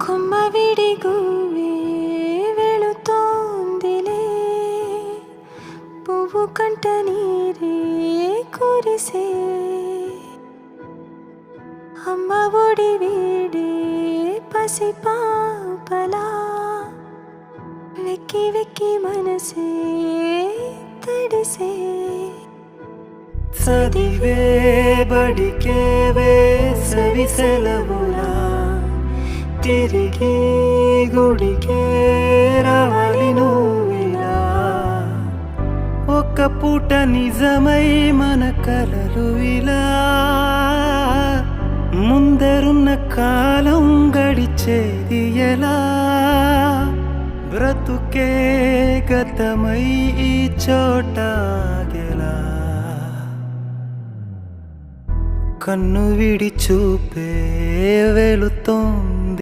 కొమ్మ విడి గువ్వే వెళుతోందిలే, పువ్వు కంట నీరే కురిసే, అమ్మ ఒడి వీడే పసిపాపలా, వెక్కి వెక్కి మనసే తడిసే. చదివే బడికే వేసవి సెలవులా, తిరిగి గుడికే రావాలి నువ్విలా. ఒక్క పూట నిజమై మన కలలు ఇలా, ముందరున్న కాలం గడిచేది ఎలా. బ్రతుకే గతమై ఈ చోట గెలా, కన్ను విడి చూపే వెళుతోంది